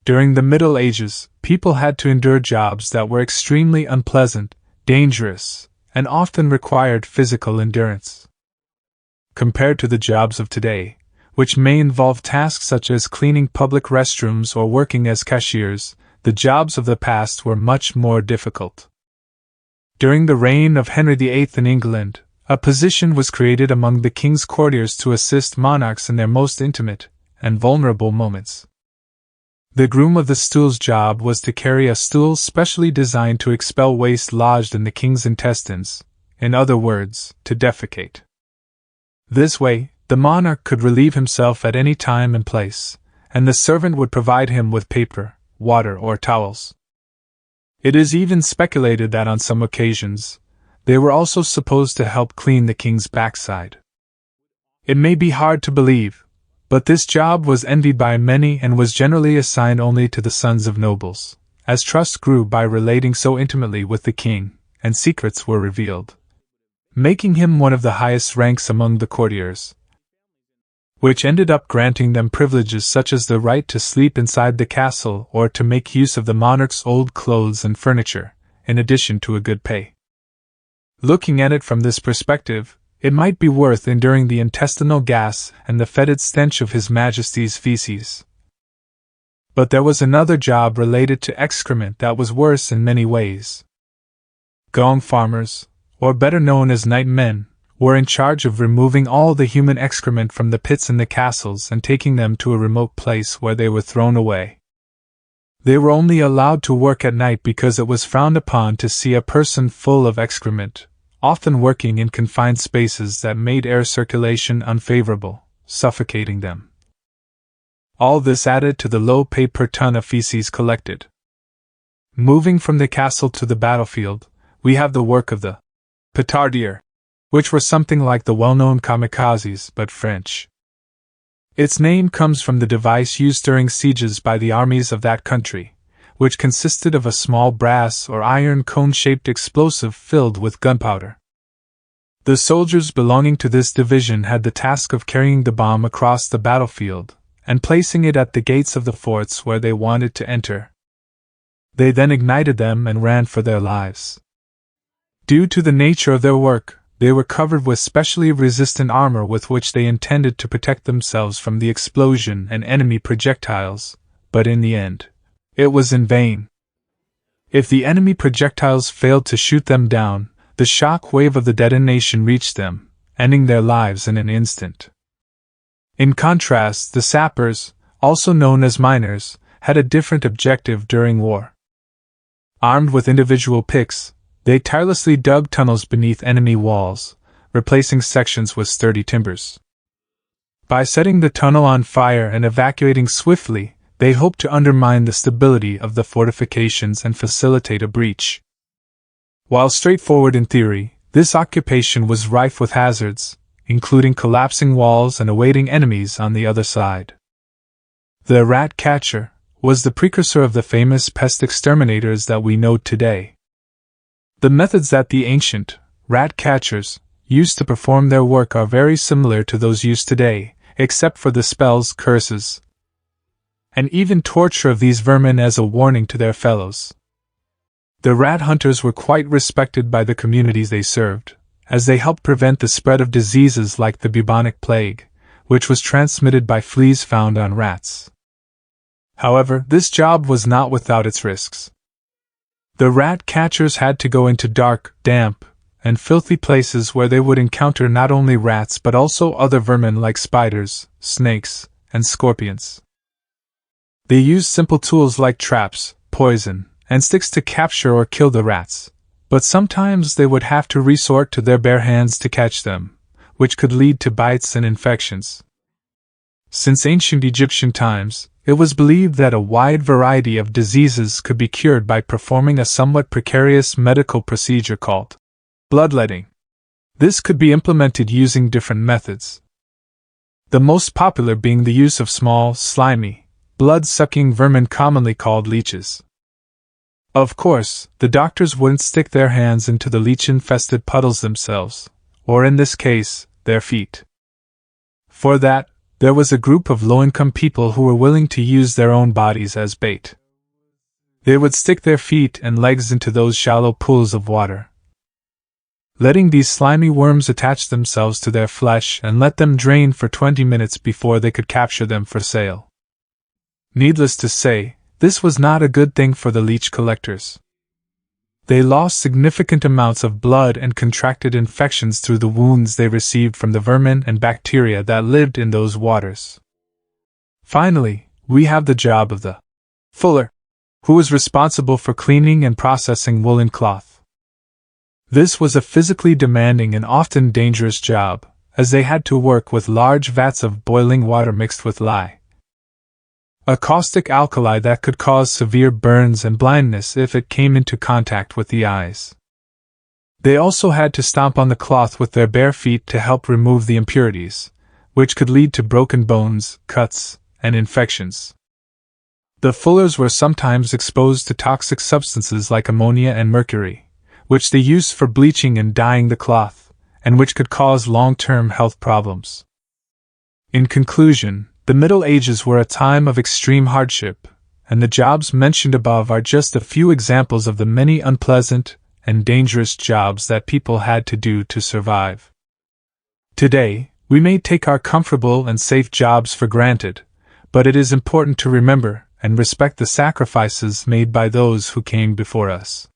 During the Middle Ages, people had to endure jobs that were extremely unpleasant, dangerous, and often required physical endurance. Compared to the jobs of today, which may involve tasks such as cleaning public restrooms or working as cashiers, the jobs of the past were much more difficult. During the reign of Henry VIII in England, a position was created among the king's courtiers to assist monarchs in their most intimate and vulnerable moments. The groom of the stool's job was to carry a stool specially designed to expel waste lodged in the king's intestines, in other words, to defecate. This way, the monarch could relieve himself at any time and place, and the servant would provide him with paper, water, or towels. It is even speculated that on some occasions, they were also supposed to help clean the king's backside. It may be hard to believe, but this job was envied by many and was generally assigned only to the sons of nobles, as trust grew by relating so intimately with the king, and secrets were revealed, making him one of the highest ranks among the courtiers, which ended up granting them privileges such as the right to sleep inside the castle or to make use of the monarch's old clothes and furniture, in addition to a good pay. Looking at it from this perspective, it might be worth enduring the intestinal gas and the fetid stench of His Majesty's feces. But there was another job related to excrement that was worse in many ways. Gong farmers, or better known as night men, were in charge of removing all the human excrement from the pits in the castles and taking them to a remote place where they were thrown away. They were only allowed to work at night because it was frowned upon to see a person full of excrement, often working in confined spaces that made air circulation unfavorable, suffocating them. All this added to the low pay per ton of feces collected. Moving from the castle to the battlefield, we have the work of the petardier, which were something like the well-known kamikazes but French. Its name comes from the device used during sieges by the armies of that country, which consisted of a small brass or iron cone-shaped explosive filled with gunpowder. The soldiers belonging to this division had the task of carrying the bomb across the battlefield and placing it at the gates of the forts where they wanted to enter. They then ignited them and ran for their lives. Due to the nature of their work, they were covered with specially resistant armor with which they intended to protect themselves from the explosion and enemy projectiles, but in the end, it was in vain. If the enemy projectiles failed to shoot them down, the shock wave of the detonation reached them, ending their lives in an instant. In contrast, the sappers, also known as miners, had a different objective during war. Armed with individual picks, they tirelessly dug tunnels beneath enemy walls, replacing sections with sturdy timbers. By setting the tunnel on fire and evacuating swiftly, they hoped to undermine the stability of the fortifications and facilitate a breach. While straightforward in theory, this occupation was rife with hazards, including collapsing walls and awaiting enemies on the other side. The rat catcher was the precursor of the famous pest exterminators that we know today. The methods that the ancient rat catchers used to perform their work are very similar to those used today, except for the spells, curses, and even torture of these vermin as a warning to their fellows. The rat hunters were quite respected by the communities they served, as they helped prevent the spread of diseases like the bubonic plague, which was transmitted by fleas found on rats. However, this job was not without its risks. The rat catchers had to go into dark, damp, and filthy places where they would encounter not only rats but also other vermin like spiders, snakes, and scorpions. They used simple tools like traps, poison, and sticks to capture or kill the rats, but sometimes they would have to resort to their bare hands to catch them, which could lead to bites and infections. Since ancient Egyptian times, it was believed that a wide variety of diseases could be cured by performing a somewhat precarious medical procedure called bloodletting. This could be implemented using different methods, the most popular being the use of small, slimy, blood-sucking vermin commonly called leeches. Of course, the doctors wouldn't stick their hands into the leech-infested puddles themselves, or in this case, their feet. For that, There was a group of low-income people who were willing to use their own bodies as bait. They would stick their feet and legs into those shallow pools of water, letting these slimy worms attach themselves to their flesh and let them drain for 20 minutes before they could capture them for sale. Needless to say, this was not a good thing for the leech collectors. They lost significant amounts of blood and contracted infections through the wounds they received from the vermin and bacteria that lived in those waters. Finally, we have the job of the fuller, who was responsible for cleaning and processing woolen cloth. This was a physically demanding and often dangerous job, as they had to work with large vats of boiling water mixed with lye, a caustic alkali that could cause severe burns and blindness if it came into contact with the eyes. They also had to stomp on the cloth with their bare feet to help remove the impurities, which could lead to broken bones, cuts, and infections. The fullers were sometimes exposed to toxic substances like ammonia and mercury, which they used for bleaching and dyeing the cloth, and which could cause long-term health problems. In conclusion, the Middle Ages were a time of extreme hardship, and the jobs mentioned above are just a few examples of the many unpleasant and dangerous jobs that people had to do to survive. Today, we may take our comfortable and safe jobs for granted, but it is important to remember and respect the sacrifices made by those who came before us.